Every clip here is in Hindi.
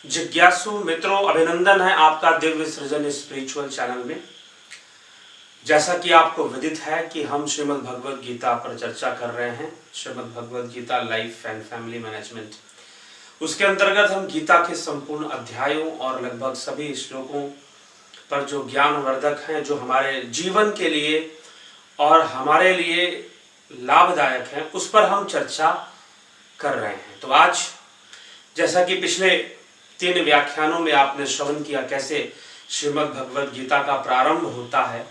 जिज्ञासु मित्रों, अभिनंदन है आपका दिव्य सृजन स्पिरिचुअल चैनल में। जैसा कि आपको विदित है कि हम श्रीमद् भगवद गीता पर चर्चा कर रहे हैं, Shrimad Bhagavad Gita life and family management. उसके अंतर्गत हम गीता के संपूर्ण अध्यायों और लगभग सभी श्लोकों पर जो ज्ञानवर्धक हैं, जो हमारे जीवन के लिए और हमारे लिए लाभदायक हैं, उस पर हम चर्चा कर रहे हैं। तो आज जैसा कि पिछले 3 व्याख्यानों में आपने श्रवण किया कैसे श्रीमद् भगवद गीता का प्रारंभ होता है,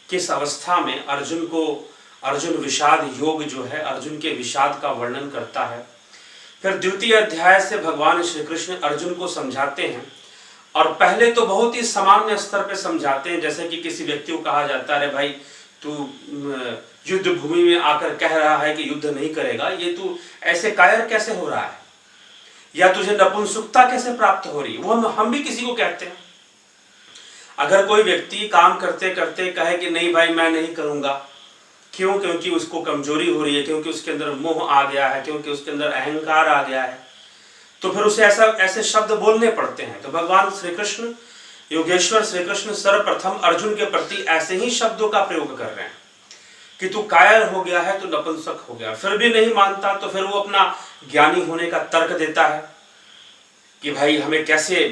किस अवस्था में अर्जुन विषाद योग जो है, अर्जुन के विषाद का वर्णन करता है। फिर द्वितीय अध्याय से भगवान श्री कृष्ण अर्जुन को समझाते हैं, और पहले तो बहुत ही सामान्य स्तर पे समझाते हैं, जैसे कि किसी व्यक्ति को कहा जाता है, भाई तू युद्ध भूमि में आकर कह रहा है कि युद्ध नहीं करेगा, ये तू ऐसे कायर कैसे हो रहा है, या तुझे नपुंसकता कैसे प्राप्त हो रही है। वो हम भी किसी को कहते हैं। अगर कोई व्यक्ति काम करते करते कहे कि नहीं भाई मैं नहीं करूंगा, क्यों? क्योंकि उसको कमजोरी हो रही है, क्योंकि उसके अंदर मोह आ गया है, क्योंकि उसके अंदर अहंकार आ गया है, तो फिर उसे ऐसे शब्द बोलने पड़ते हैं। तो भगवान श्री कृष्ण, योगेश्वर श्री कृष्ण सर्वप्रथम अर्जुन के प्रति ऐसे ही शब्दों का प्रयोग कर रहे हैं कि तू कायर हो गया है, तू नपुंसक हो गया। फिर भी नहीं मानता, तो फिर वो अपना ज्ञानी होने का तर्क देता है कि भाई हमें कैसे,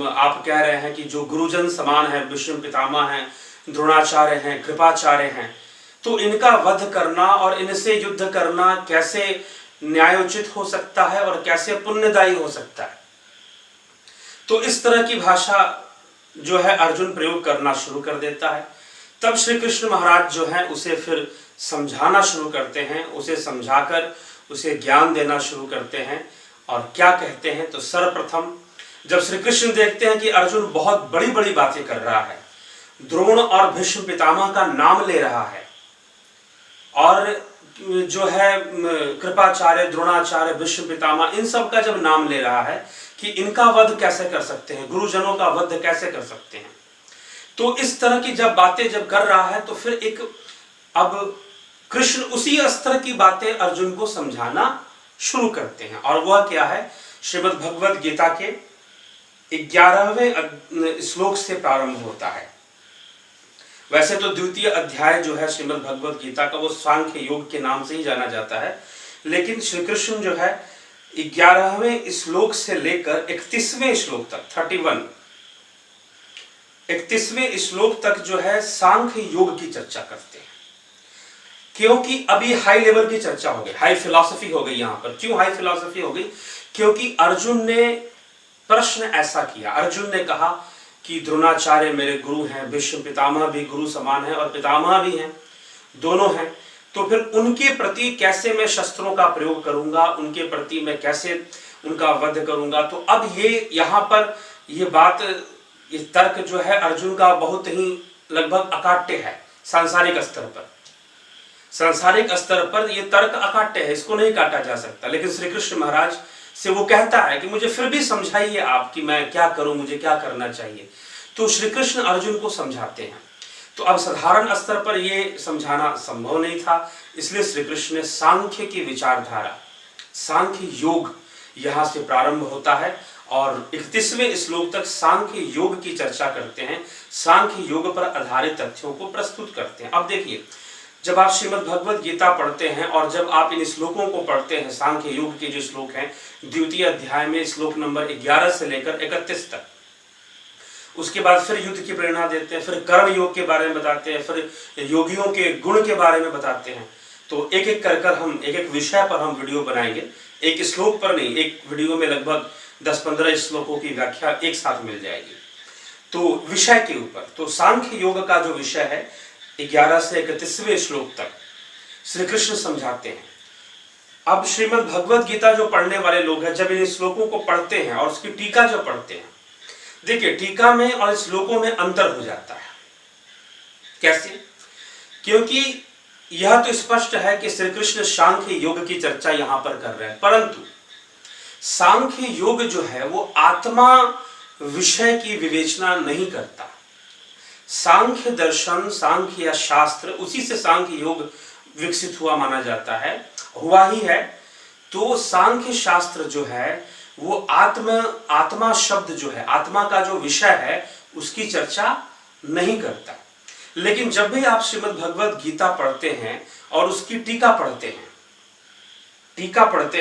आप कह रहे हैं कि जो गुरुजन समान है, भीष्म पितामह हैं, द्रोणाचार्य हैं, कृपाचार्य हैं, तो इनका वध करना और इनसे युद्ध करना कैसे न्यायोचित हो सकता है और कैसे पुण्यदायी हो सकता है। तो इस तरह की भाषा जो है अर्जुन प्रयोग करना शुरू कर देता है। तब श्री कृष्ण महाराज जो है उसे फिर समझाना शुरू करते हैं, उसे समझाकर उसे ज्ञान देना शुरू करते हैं। और क्या कहते हैं, तो सर्वप्रथम जब श्री कृष्ण देखते हैं कि अर्जुन बहुत बड़ी बड़ी बातें कर रहा है, द्रोण और भीष्म पितामह का नाम ले रहा है, और जो है कृपाचार्य, द्रोणाचार्य, भीष्म पितामह, इन सब का जब नाम ले रहा है कि इनका वध कैसे कर सकते हैं, गुरुजनों का वध कैसे कर सकते हैं, तो इस तरह की जब बातें जब कर रहा है, तो फिर अब कृष्ण उसी स्तर की बातें अर्जुन को समझाना शुरू करते हैं। और वह क्या है, श्रीमद् भगवद गीता के 11वें श्लोक से प्रारंभ होता है। वैसे तो द्वितीय अध्याय जो है श्रीमद् भगवद गीता का, वो सांख्य योग के नाम से ही जाना जाता है, लेकिन श्री कृष्ण जो है 11वें श्लोक से लेकर 31वें श्लोक तक, 31वें श्लोक तक जो है सांख्य योग की चर्चा करते हैं। क्योंकि अभी हाई लेवल की चर्चा हो गई, हाई फिलॉसफी हो गई यहाँ पर। क्यों हाई फिलॉसफी हो गई? क्योंकि अर्जुन ने प्रश्न ऐसा किया, अर्जुन ने कहा कि द्रोणाचार्य मेरे गुरु हैं, भीष्म पितामह भी गुरु समान है और पितामह भी हैं, दोनों हैं, तो फिर उनके प्रति कैसे मैं शस्त्रों का प्रयोग करूंगा, उनके प्रति मैं कैसे उनका वध करूंगा। तो अब ये यहाँ पर ये बात, ये तर्क जो है अर्जुन का बहुत ही लगभग अकाट्य है। सांसारिक स्तर पर ये तर्क अकाट्य है, इसको नहीं काटा जा सकता। लेकिन श्री कृष्ण महाराज से वो कहता है कि मुझे फिर भी समझाइए आप कि मैं क्या करूं, मुझे क्या करना चाहिए। तो श्री कृष्ण अर्जुन को समझाते हैं। तो अब साधारण स्तर पर ये समझाना संभव नहीं था, इसलिए श्री कृष्ण ने सांख्य की विचारधारा, सांख्य योग यहाँ से प्रारंभ होता है और 31वें श्लोक तक सांख्य योग की चर्चा करते हैं, सांख्य योग पर आधारित तथ्यों को प्रस्तुत करते हैं। अब देखिए, जब आप श्रीमद् भगवद गीता पढ़ते हैं और जब आप इन श्लोकों को पढ़ते हैं, सांख्य योग के जो श्लोक हैं, द्वितीय अध्याय में श्लोक नंबर 11 से लेकर 31 तक, उसके बाद फिर युद्ध की प्रेरणा देते हैं, फिर कर्म योग के बारे में बताते हैं, फिर योगियों के गुण के बारे में बताते हैं। तो एक एक कर हम एक विषय पर हम वीडियो बनाएंगे, एक श्लोक पर नहीं, एक वीडियो में लगभग 10-15 श्लोकों की व्याख्या एक साथ मिल जाएगी। तो विषय के ऊपर, तो सांख्य योग का जो विषय है 11 से 31वें श्लोक तक श्री कृष्ण समझाते हैं। अब श्रीमद् भगवद गीता जो पढ़ने वाले लोग हैं, जब इन श्लोकों को पढ़ते हैं और उसकी टीका जो पढ़ते हैं, देखिए टीका में और श्लोकों में अंतर हो जाता है। कैसे? क्योंकि यह तो स्पष्ट है कि श्री कृष्ण सांख्य योग की चर्चा यहां पर कर रहे हैं, परंतु सांख्य योग जो है वो आत्मा विषय की विवेचना नहीं करता। सांख्य दर्शन, सांख्य शास्त्र, उसी से सांख्य योग विकसित हुआ माना जाता है, हुआ ही है। तो सांख्य शास्त्र जो है वो आत्मा शब्द जो है, आत्मा का जो विषय है, उसकी चर्चा नहीं करता। लेकिन जब भी आप श्रीमद् भगवद गीता पढ़ते हैं और उसकी टीका पढ़ते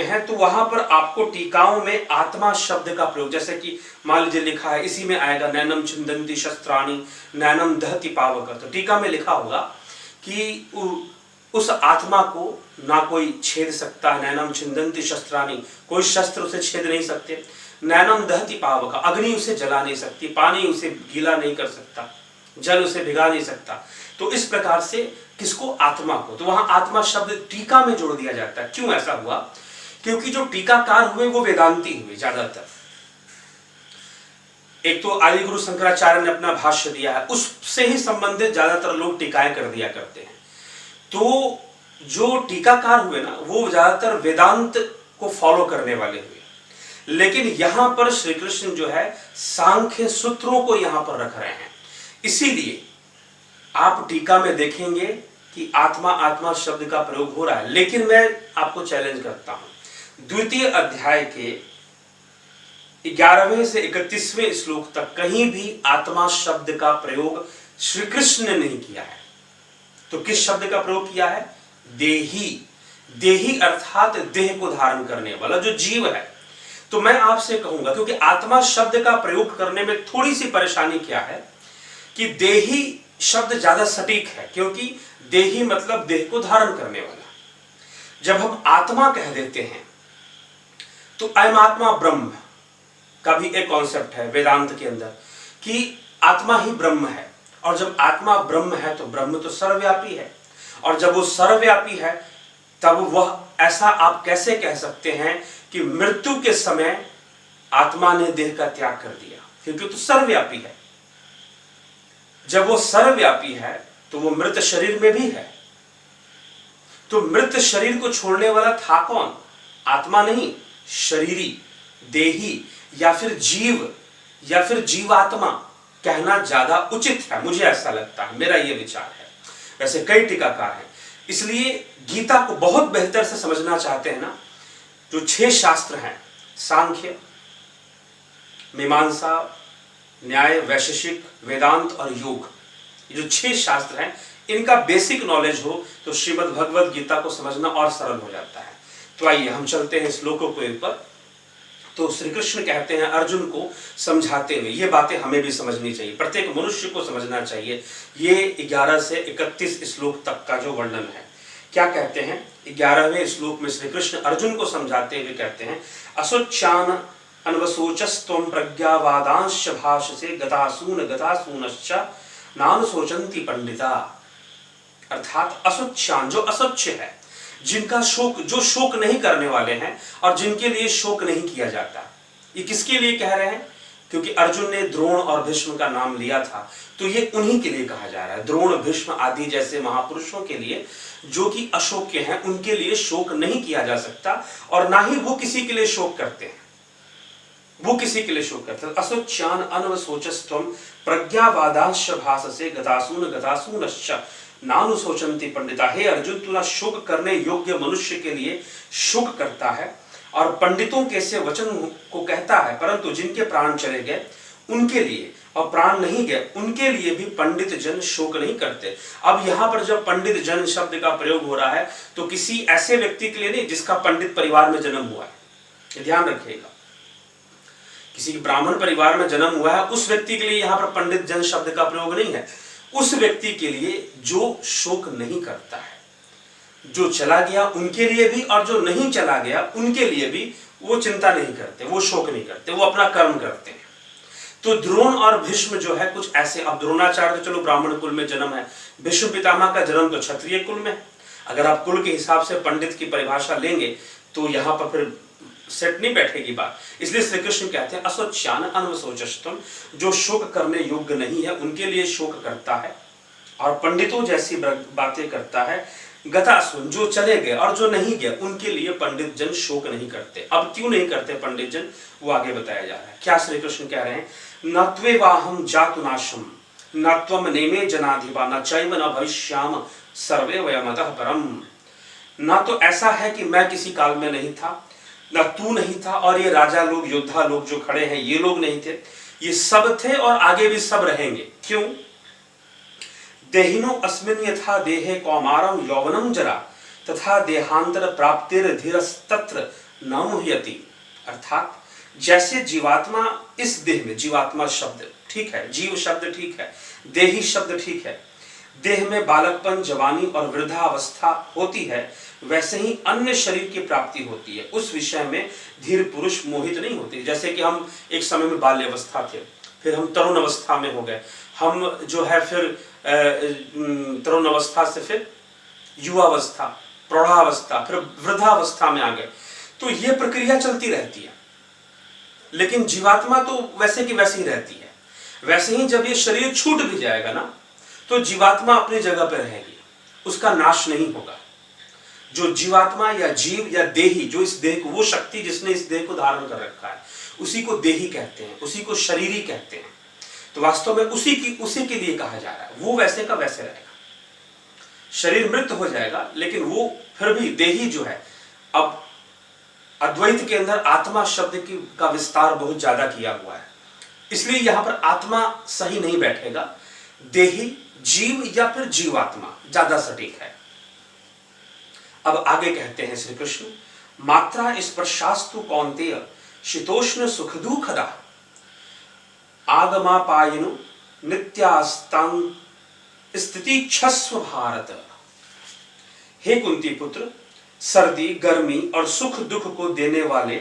हैं, तो वहां पर आपको टीकाओं में आत्मा शब्द का प्रयोग, जैसे कि मान लीजिए लिखा है, इसी में आएगा नैनम छिन्दन्ति शस्त्राणि नैनम दहति पावक। तो टीका में लिखा होगा कि उस आत्मा को ना कोई छेद सकता है। नैनम छिन्दन्ति शस्त्राणि, कोई शस्त्र उसे छेद नहीं सकते। नैनम दहति पावक, अग्नि उसे जला नहीं सकती, पानी उसे गीला नहीं कर सकता, जल उसे भिगा नहीं सकता। तो इस प्रकार से किसको? आत्मा को। तो वहां आत्मा शब्द टीका में जोड़ दिया जाता है। क्यों ऐसा हुआ? क्योंकि जो टीकाकार हुए वो वेदांती हुए ज्यादातर। एक तो आदि गुरु शंकराचार्य ने अपना भाष्य दिया है, उससे ही संबंधित ज्यादातर लोग टीकाएं कर दिया करते हैं। तो जो टीकाकार हुए ना, वो ज्यादातर वेदांत को फॉलो करने वाले हुए। लेकिन यहां पर श्री कृष्ण जो है सांख्य सूत्रों को यहां पर रख रहे हैं। इसीलिए आप टीका में देखेंगे कि आत्मा शब्द का प्रयोग हो रहा है। लेकिन मैं आपको चैलेंज करता हूं, द्वितीय अध्याय के 11वें से 31वें श्लोक तक कहीं भी आत्मा शब्द का प्रयोग श्री कृष्ण ने नहीं किया है। तो किस शब्द का प्रयोग किया है? देही। देही अर्थात देह को धारण करने वाला जो जीव है। तो मैं आपसे कहूंगा, क्योंकि आत्मा शब्द का प्रयोग करने में थोड़ी सी परेशानी क्या है कि देही शब्द ज्यादा सटीक है, क्योंकि देही मतलब देह को धारण करने वाला। जब हम आत्मा कह देते हैं तो अयम आत्मा ब्रह्म का भी एक कॉन्सेप्ट है वेदांत के अंदर कि आत्मा ही ब्रह्म है। और जब आत्मा ब्रह्म है तो ब्रह्म तो सर्वव्यापी है। और जब वो सर्वव्यापी है तब वह ऐसा आप कैसे कह सकते हैं कि मृत्यु के समय आत्मा ने देह का त्याग कर दिया? क्योंकि तो सर्वव्यापी है। जब वो सर्वव्यापी है तो वो मृत शरीर में भी है। तो मृत शरीर को छोड़ने वाला था कौन? आत्मा नहीं, शरीरी, देही या फिर जीव या फिर जीवात्मा कहना ज्यादा उचित है, मुझे ऐसा लगता है, मेरा ये विचार है। वैसे कई टीकाकार हैं। इसलिए गीता को बहुत बेहतर से समझना चाहते हैं ना, जो 6 शास्त्र हैं, सांख्य, मीमांसा, न्याय, वैशेषिक, वेदांत और योग, ये जो 6 शास्त्र हैं, इनका बेसिक नॉलेज हो तो श्रीमद् भगवद गीता को समझना और सरल हो जाता है। तो आइए हम चलते हैं श्लोकों के ऊपर। तो श्री कृष्ण कहते हैं अर्जुन को समझाते हुए, ये बातें हमें भी समझनी चाहिए, प्रत्येक मनुष्य को समझना चाहिए। ये 11 से 31 श्लोक तक का जो वर्णन है, क्या कहते हैं? 11वें श्लोक में श्री कृष्ण अर्जुन को समझाते हुए कहते हैं, असोच्चान अन्वसोचस्त्वं प्रज्ञावादांश भाषसे गतासूनश्च नानुशोचन्ति पंडिता। अर्थात असोच्चान, जो असोच्य है, जिनका शोक, जो शोक नहीं करने वाले हैं और जिनके लिए शोक नहीं किया जाता। ये किसके लिए कह रहे हैं? क्योंकि अर्जुन ने द्रोण और भीष्म का नाम लिया था, तो ये उन्हीं के लिए कहा जा रहा है। द्रोण, भीष्म आदि जैसे महापुरुषों के लिए जो कि अशोक्य हैं, उनके लिए शोक नहीं किया जा सकता और ना ही वो किसी के लिए शोक करते हैं। वो किसी के लिए शोक करते हैं। असोच्चान अन्वसोचस्त्वं प्रज्ञावादांश भाषसे गतासूनश्च नानुशोचन्ति पंडिता। हे अर्जुन, तू ना शोक करने योग्य मनुष्य के लिए शोक करता है और पंडितों के से वचन को कहता है, परंतु जिनके प्राण चले गए उनके लिए, और प्राण नहीं गए उनके लिए भी पंडित जन शोक नहीं करते। अब यहां पर जब पंडित जन शब्द का प्रयोग हो रहा है तो किसी ऐसे व्यक्ति के लिए नहीं जिसका पंडित परिवार में जन्म हुआ है, ये ध्यान रखिएगा। किसी ब्राह्मण परिवार में जन्म हुआ है उस व्यक्ति के लिए यहां पर पंडित जन शब्द का प्रयोग नहीं है। उस व्यक्ति के लिए जो शोक नहीं करता है, जो चला गया उनके लिए भी और जो नहीं चला गया उनके लिए भी वो चिंता नहीं करते, वो शोक नहीं करते, वो अपना कर्म करते हैं। तो द्रोण और भीष्म जो है कुछ ऐसे, अब द्रोणाचार्य तो चलो ब्राह्मण कुल में जन्म है, भीष्म पितामह का जन्म तो क्षत्रिय कुल में। अगर आप कुल के हिसाब से पंडित की परिभाषा लेंगे तो यहाँ पर फिर सेट नहीं बैठेगी बात। इसलिए श्री कृष्ण कहते हैं असोच्चान अन्वसोचस्त्वं, जो शोक करने योग्य नहीं है उनके लिए शोक करता है और पंडितों जैसी बातें करता है। गतासून, जो चले गए और जो नहीं गए उनके लिए पंडित जन शोक नहीं करते। अब क्यों नहीं करते पंडित जन, वो आगे बताया जा रहा है। क्या श्री कृष्ण कह रहे हैं? न त्वेवाहं जातुनाशम न त्वम नेमे जनाधिपा न चैव न भविष्याम सर्वे वयमतः परम। ना तो ऐसा है कि मैं किसी काल में नहीं था, ना तू नहीं था, और ये राजा लोग, योद्धा लोग जो खड़े हैं, ये लोग नहीं थे, ये सब थे और आगे भी सब रहेंगे। क्यों? देहिनो अस्मिन् यथा देहे कौमारम यौवनम जरा तथा देहांतर प्राप्तिर धीरस्तत्र न मुह्यति। अर्थात जैसे जीवात्मा इस देह में, जीवात्मा शब्द ठीक है, जीव शब्द ठीक है, देही शब्द ठीक है, देह में बालकपन, जवानी और वृद्धावस्था होती है, वैसे ही अन्य शरीर की प्राप्ति होती है। उस विषय में धीर पुरुष मोहित नहीं होते। जैसे कि हम एक समय में बाल्यावस्था थे, फिर हम तरुण अवस्था में हो गए, हम जो है फिर तरुण अवस्था से फिर युवावस्था, प्रौढ़ावस्था, फिर वृद्धावस्था में आ गए। तो ये प्रक्रिया चलती रहती है, लेकिन जीवात्मा तो वैसे की वैसी ही रहती है। वैसे ही जब ये शरीर छूट भी जाएगा ना, तो जीवात्मा अपनी जगह पर रहेगी, उसका नाश नहीं होगा। जो जीवात्मा या जीव या देही, जो इस देह को, वो शक्ति जिसने इस देह को धारण कर रखा है, उसी को देही कहते हैं, उसी को शरीरी कहते हैं। तो वास्तव में उसी के लिए कहा जा रहा है, वो वैसे का वैसे रहेगा। शरीर मृत हो जाएगा, लेकिन वो फिर भी देही जो है, अब अद्वैत के अंदर आत्मा शब्द का विस्तार बहुत ज्यादा किया हुआ है, इसलिए यहां पर आत्मा सही नहीं बैठेगा, देही, जीव या फिर जीवात्मा ज्यादा सटीक है। अब आगे कहते हैं श्री कृष्ण, मात्रा स्पर्शास्तु कौन्तेय शीतोष्ण सुख दुखदा आगमापायनु नित्यास्तां स्थिति क्षस्व भारत। हे कुंती पुत्र, सर्दी, गर्मी और सुख दुख को देने वाले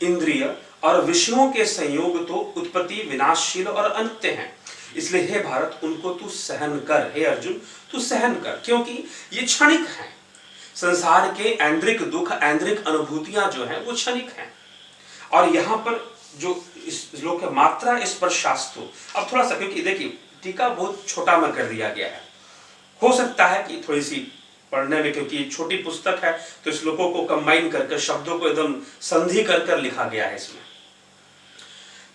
इंद्रिय और विषयों के संयोग तो उत्पत्ति, विनाशशील और अनित्य हैं, इसलिए हे भारत उनको तू सहन कर। हे अर्जुन, तू सहन कर, क्योंकि ये क्षणिक हैं। संसार के ऐन्द्रिक दुख, ऐन्द्रिक अनुभूतियां जो हैं वो क्षणिक हैं। और यहां पर जो इस श्लोक है, मात्रा स्पर्शास्तु, अब थोड़ा सा, क्योंकि देखिए टीका बहुत छोटा में कर दिया गया है, हो सकता है कि थोड़ी सी पढ़ने में, क्योंकि छोटी पुस्तक है तो श्लोकों को कंबाइन करके, शब्दों को एकदम संधि कर लिखा गया है इसमें।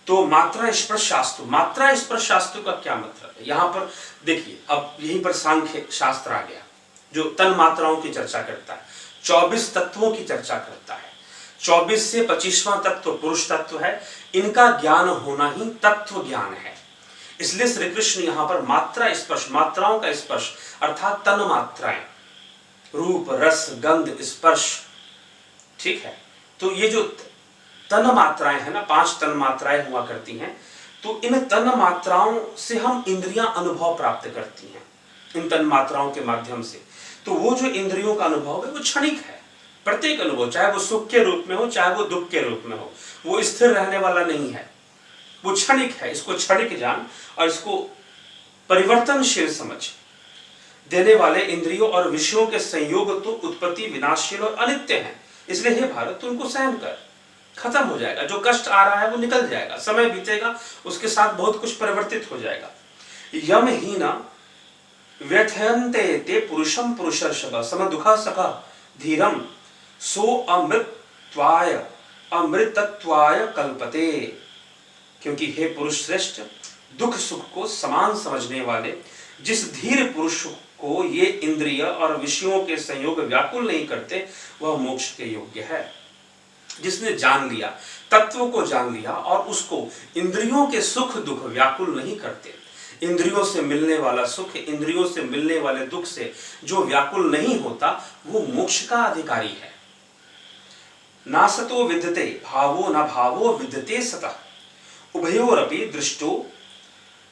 तो मात्रा स्पर्शास्तु, मात्रा स्पर्शास्तु का क्या मतलब है? यहां पर देखिए, अब यहीं पर सांख्य शास्त्र आ गया, जो तन मात्राओं की चर्चा करता है, 24 तत्वों की चर्चा करता है। 24 से 25वां तत्व पुरुष तत्व है, इनका ज्ञान होना ही तत्व ज्ञान है। इसलिए श्री कृष्ण यहां पर मात्रा स्पर्श, मात्राओं का स्पर्श अर्थात तन मात्राएं, रूप, रस, गंध, स्पर्श, ठीक है। तो ये जो तन मात्राएं है ना, 5 तन मात्राएं हुआ करती हैं, तो इन तन मात्राओं से हम इंद्रियां अनुभव प्राप्त करती हैं, इन तन मात्राओं के माध्यम से। तो वो जो इंद्रियों का अनुभव है वो क्षणिक है। प्रत्येक अनुभव, चाहे वो सुख के रूप में हो, चाहे वो दुख के रूप में हो, वो स्थिर रहने वाला नहीं है, वो क्षणिक है। इसको क्षणिक जान और इसको परिवर्तनशील समझ। देने वाले इंद्रियों और विषयों के संयोग तो उत्पत्ति, विनाशशील और अनित्य हैं, इसलिए हे भारत उनको सहन कर, खत्म हो जाएगा। जो कष्ट आ रहा है वो निकल जाएगा, समय बीतेगा, उसके साथ बहुत कुछ परिवर्तित हो जाएगा। यम ही न व्यथयन्ते ते पुरुषम पुरुषर्षभ सम दुखा सखा धीरम सो अमृतत्वाय अमृतत्वाय कल्पते। क्योंकि हे पुरुष श्रेष्ठ, दुख सुख को समान समझने वाले जिस धीर पुरुष को ये इंद्रिय और विषयों के संयोग व्याकुल नहीं करते, वह मोक्ष के योग्य है। जिसने जान लिया, तत्वों को जान लिया और उसको इंद्रियों के सुख दुख व्याकुल नहीं करते, इंद्रियों से मिलने वाला सुख, इंद्रियों से मिलने वाले दुख से जो व्याकुल नहीं होता, वो मोक्ष का अधिकारी है। नासतो विद्यते भावो न भावो विद्यते सतः उभयोरपि दृष्टो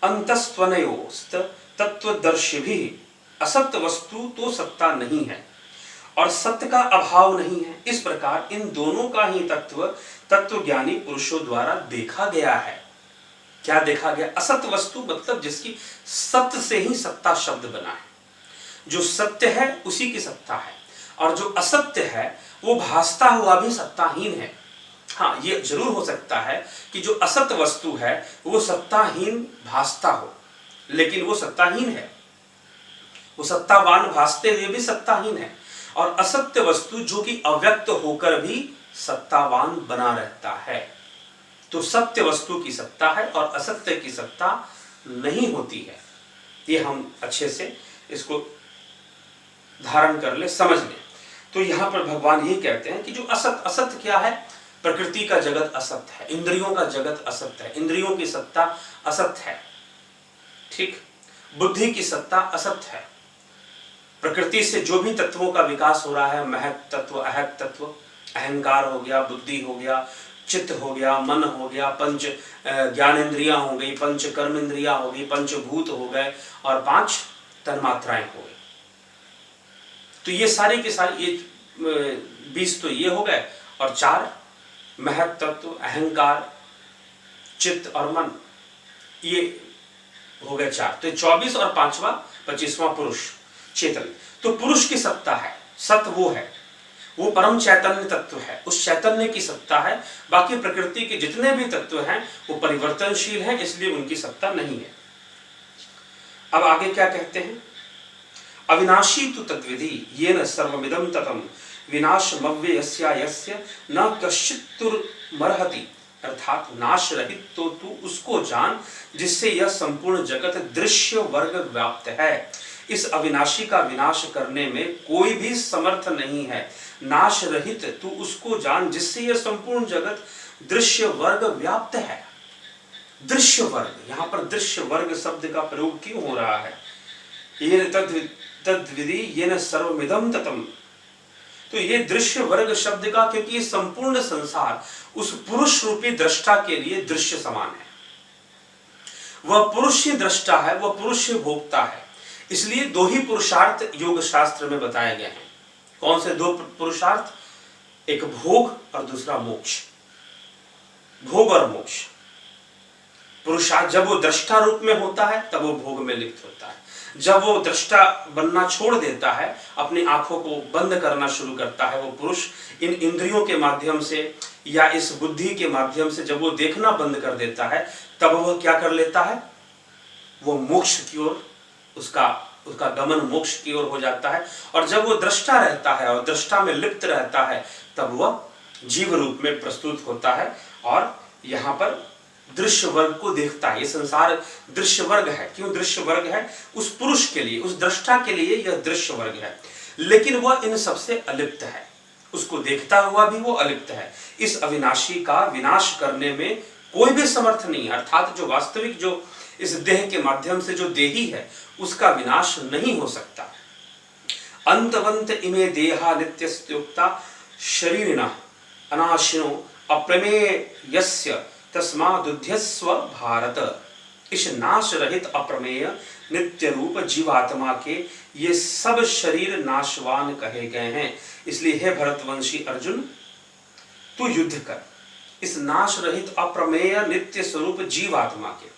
अंतस्त्वनयोस्त तत्वदर्शिभिः असत्य वस्तु तो सत्ता नहीं है और सत्य का अभाव नहीं है। इस प्रकार इन दोनों का ही तत्वज्ञानी पुरुषों द्वारा देखा गया है। क्या देखा गया? असत्य वस्तु मतलब जिसकी सत्य से ही सत्ता शब्द बना है। जो सत्य है उसी की सत्ता है, और जो असत्य है वो भासता हुआ भी सत्ताहीन है। हाँ, ये जरूर हो सकता है कि जो असत्य वस्तु है वो सत्ताहीन भासता हो, लेकिन वो सत्ताहीन है। वो सत्तावान भासते हुए भी सत्ताहीन है, और असत्य वस्तु जो कि अव्यक्त होकर भी सत्तावान बना रहता है। तो सत्य वस्तु की सत्ता है और असत्य की सत्ता नहीं होती है। ये हम अच्छे से इसको धारण कर ले, समझ ले। तो यहां पर भगवान यही कहते हैं कि जो असत्य क्या है? प्रकृति का जगत असत्य है, इंद्रियों का जगत असत्य है, इंद्रियों की सत्ता असत्य है, ठीक, बुद्धि की सत्ता असत्य है। प्रकृति से जो भी तत्वों का विकास हो रहा है, महत तत्व, अहत तत्व, अहंकार हो गया, बुद्धि हो गया, चित्त हो गया, मन हो गया, पंच ज्ञानेंद्रियां हो गई, पंच कर्म इंद्रियां हो गई, पंचभूत हो गए और 5 तन्मात्राएं हो गई। तो ये सारे के सारे, ये 20 तो ये हो गए और 4 महत तत्व, अहंकार, चित्त और मन, ये हो गए 4। तो 24 और 5वां 25वां पुरुष चेतन। तो पुरुष की सत्ता है, सत्य वो है, वो परम चैतन्य तत्व है, उस चैतन्य की सत्ता है। बाकी प्रकृति के जितने भी तत्व हैं वो परिवर्तनशील हैं, इसलिए उनकी सत्ता नहीं है। अब आगे क्या कहते हैं, अविनाशी तु तद्विधि येन सर्वमिदं ततं विनाशमव्ययस्य यस्य न कश्चित्तुर्मर्हति, अर्थात नाश रहित तो तू उसको जान जिससे यह संपूर्ण जगत दृश्य वर्ग व्याप्त है। इस अविनाशी का विनाश करने में कोई भी समर्थ नहीं है। नाश रहित तू उसको जान जिससे यह संपूर्ण जगत दृश्य वर्ग व्याप्त है। दृश्य वर्ग, यहां पर दृश्य वर्ग शब्द का प्रयोग क्यों हो रहा है, ये तद्विधि येन सर्वमिदं ततं, तो ये दृश्य वर्ग शब्द का, क्योंकि ये संपूर्ण संसार उस पुरुष रूपी दृष्टा के लिए दृश्य समान है। वह पुरुष ही दृष्टा है, वह पुरुष ही भोक्ता है, इसलिए 2 ही पुरुषार्थ योग शास्त्र में बताए गए हैं। कौन से 2 पुरुषार्थ, एक भोग और दूसरा मोक्ष। भोग और मोक्ष। पुरुषार्थ जब वो दृष्टा रूप में होता है तब वो भोग में लिप्त होता है, जब वो दृष्टा बनना छोड़ देता है, अपनी आंखों को बंद करना शुरू करता है, वो पुरुष इन इंद्रियों के माध्यम से या इस बुद्धि के माध्यम से जब वो देखना बंद कर देता है, तब वह क्या कर लेता है, वो मोक्ष की ओर, उसका गमन मोक्ष की ओर हो जाता है। और जब वो दृष्टा रहता है और दृष्टा में लिप्त रहता है, तब वह जीव रूप में प्रस्तुत होता है और यहाँ पर दृश्य वर्ग को देखता है। ये संसार दृश्य वर्ग है। क्यों दृश्य वर्ग है? उस पुरुष के लिए, उस दृष्टा के लिए यह दृश्य वर्ग है, लेकिन वह इन सबसे अलिप्त है। उसको देखता हुआ भी वो अलिप्त है। इस अविनाशी का विनाश करने में कोई भी समर्थ नहीं है, अर्थात जो वास्तविक, जो इस देह के माध्यम से जो देही है, उसका विनाश नहीं हो सकता। अंतवंत इमे देहा नित्यस्त्युक्ता शरीरिणः अनाशिनो अप्रमेयस्य तस्मादुध्यस्व भारत। इस नाश रहित अप्रमेय नित्य रूप जीवात्मा के ये सब शरीर नाशवान कहे गए हैं। इसलिए हे भरतवंशी अर्जुन, तू युद्ध कर इस नाश रहित अप्रमेय नित्य स्वरूप जीवात्मा के।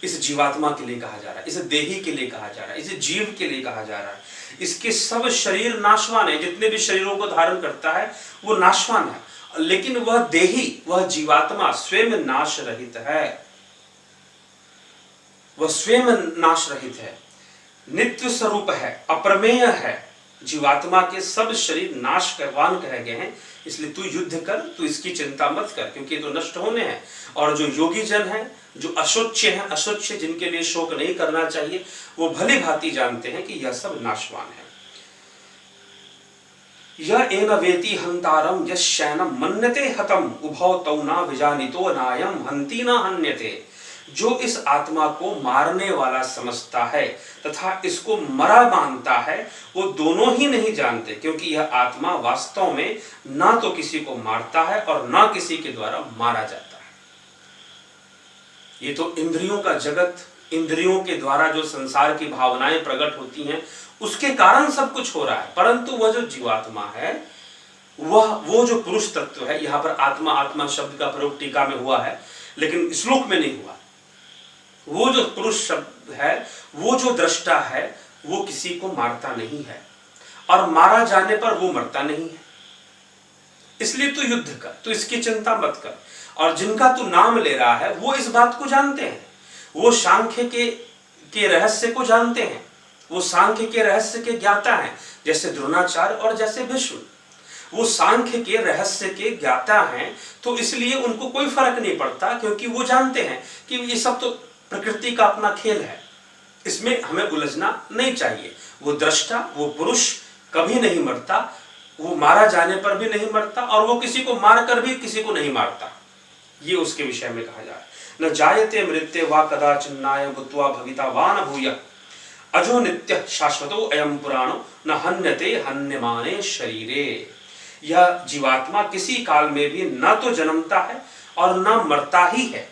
इस जीवात्मा के लिए कहा जा रहा है, इस देही के लिए कहा जा रहा है, इस जीव के लिए कहा जा रहा है। इसके सब शरीर नाशवान है, जितने भी शरीरों को धारण करता है वो नाशवान है, लेकिन वह देही, वह जीवात्मा स्वयं नाश रहित है। वह स्वयं नाश रहित है, नित्य स्वरूप है, अप्रमेय है। जीवात्मा के सब शरीर नाशवान कहे गए हैं। इसलिए तू युद्ध कर, तू इसकी चिंता मत कर, क्योंकि तो नष्ट होने हैं। और जो योगी जन है, जो अशोच्य हैं, अशोच्य जिनके लिए शोक नहीं करना चाहिए, वो भली भांति जानते हैं कि यह सब नाशवान है। यह एन वेति हंतारम यशैनम मन्यते हतम उभौ तौ न विजानितो नायम हंति न हन्यते। जो इस आत्मा को मारने वाला समझता है तथा इसको मरा मानता है, वो दोनों ही नहीं जानते, क्योंकि यह आत्मा वास्तव में ना तो किसी को मारता है और ना किसी के द्वारा मारा जाता है। ये तो इंद्रियों का जगत, इंद्रियों के द्वारा जो संसार की भावनाएं प्रकट होती हैं, उसके कारण सब कुछ हो रहा है। परंतु वह जो जीवात्मा है, वो जो पुरुष तत्व है, यहाँ पर आत्मा आत्मा शब्द का प्रयोग टीका में हुआ है, लेकिन श्लोक में नहीं हुआ। वो जो पुरुष शब्द है, वो जो दृष्टा है, वो किसी को मारता नहीं है और मारा जाने पर वो मरता नहीं है। इसलिए तू युद्ध कर, तू इसकी चिंता मत कर। और जिनका तू नाम ले रहा है, वो इस बात को जानते हैं, वो सांख्य के रहस्य को जानते हैं, वो सांख्य के रहस्य के ज्ञाता हैं, जैसे द्रोणाचार्य और जैसे भीष्म। वो सांख्य के रहस्य के ज्ञाता हैं, तो इसलिए उनको कोई फर्क नहीं पड़ता, क्योंकि वो जानते हैं कि ये सब तो प्रकृति का अपना खेल है, इसमें हमें उलझना नहीं चाहिए। वो दृष्टा, वो पुरुष कभी नहीं मरता, वो मारा जाने पर भी नहीं मरता और वो किसी को मार कर भी किसी को नहीं मारता। ये उसके विषय में कहा जा रहा है। न जायते मृत्यु वा कदाचिन्नाय भूत्वा भविता वा न भूयः अजो नित्य शाश्वतो अयम पुराणो न हन्यते हन्यमाने शरीरे। यह जीवात्मा किसी काल में भी न तो जन्मता है और न मरता ही है,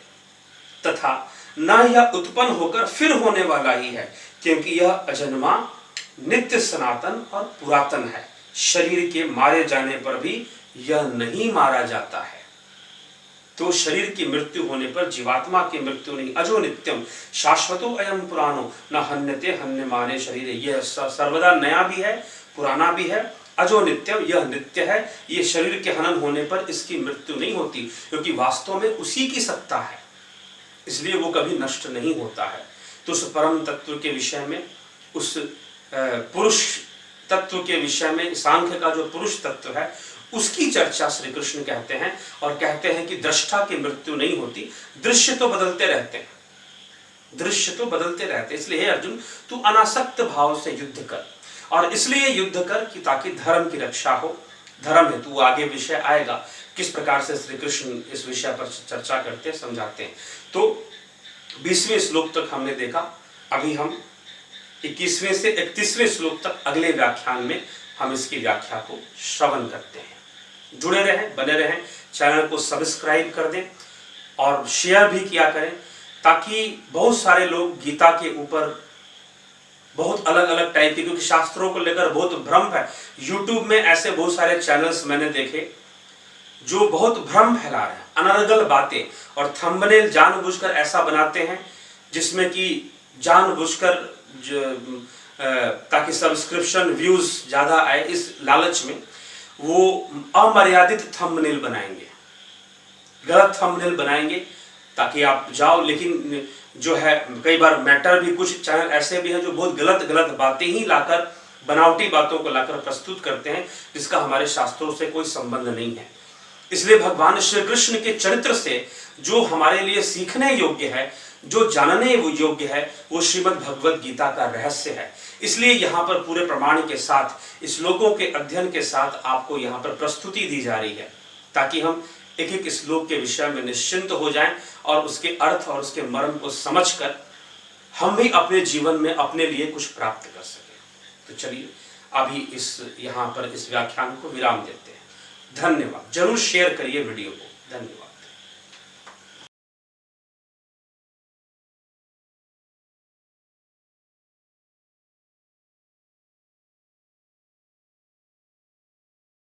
तथा न यह उत्पन्न होकर फिर होने वाला ही है, क्योंकि यह अजन्मा, नित्य, सनातन और पुरातन है। शरीर के मारे जाने पर भी यह नहीं मारा जाता है। तो शरीर की मृत्यु होने पर जीवात्मा की मृत्यु नहीं। अजो नित्यम शाश्वतो अयम पुराणो न हन्यते हन्यमाने शरीर। यह सर्वदा नया भी है, पुराना भी है। अजो नित्यम, यह नित्य है। ये शरीर के हनन होने पर इसकी मृत्यु नहीं होती, क्योंकि वास्तव में उसी की सत्ता है, इसलिए वो कभी नष्ट नहीं होता है। तो उस परम तत्व के विषय में, उस पुरुष तत्व के विषय में, सांख्य का जो पुरुष तत्व है उसकी चर्चा श्री कृष्ण कहते हैं। और कहते हैं कि दृष्टा की मृत्यु नहीं होती, दृश्य तो बदलते रहते हैं, दृश्य तो बदलते रहते हैं। इसलिए हे अर्जुन, तू अनासक्त भाव से युद्ध कर, और इसलिए युद्ध कर कि ताकि धर्म की रक्षा हो। धर्म हेतु आगे विषय आएगा, किस प्रकार से श्री कृष्ण इस विषय पर चर्चा करते हैं, समझाते हैं। तो 20वें श्लोक तक हमने देखा। अभी हम 21वें से 31वें श्लोक तक अगले व्याख्यान में हम इसकी व्याख्या को श्रवण करते हैं। जुड़े रहें, बने रहें, चैनल को सब्सक्राइब कर दें और शेयर भी किया करें, ताकि बहुत सारे लोग गीता के ऊपर बहुत अलग अलग टाइप के, क्योंकि शास्त्रों को लेकर बहुत भ्रम है। यूट्यूब में ऐसे बहुत सारे चैनल्स मैंने देखे जो बहुत भ्रम फैला रहे हैं, अनर्गल बातें, और थंबनेल जानबूझकर ऐसा बनाते हैं जिसमें कि जानबूझकर ताकि सब्सक्रिप्शन व्यूज ज्यादा आए, इस लालच में वो अमर्यादित थंबनेल बनाएंगे, गलत थंबनेल बनाएंगे ताकि आप जाओ। लेकिन जो है कई बार मैटर भी, कुछ चैनल ऐसे भी हैं जो बहुत गलत गलत बातें ही लाकर, बनावटी बातों को लाकर प्रस्तुत करते हैं, जिसका हमारे शास्त्रों से कोई संबंध नहीं है। इसलिए भगवान श्री कृष्ण के चरित्र से जो हमारे लिए सीखने योग्य है, जो जानने वो योग्य है, वो श्रीमद् भगवद गीता का रहस्य है। इसलिए यहाँ पर पूरे प्रमाण के साथ, श्लोकों के अध्ययन के साथ आपको यहाँ पर प्रस्तुति दी जा रही है, ताकि हम एक एक श्लोक के विषय में निश्चिंत हो जाएं और उसके अर्थ और उसके मर्म को समझकर हम भी अपने जीवन में अपने लिए कुछ प्राप्त कर सकें। तो चलिए अभी यहाँ पर इस व्याख्यान को विराम देते हैं। धन्यवाद। जरूर शेयर करिए वीडियो को। धन्यवाद।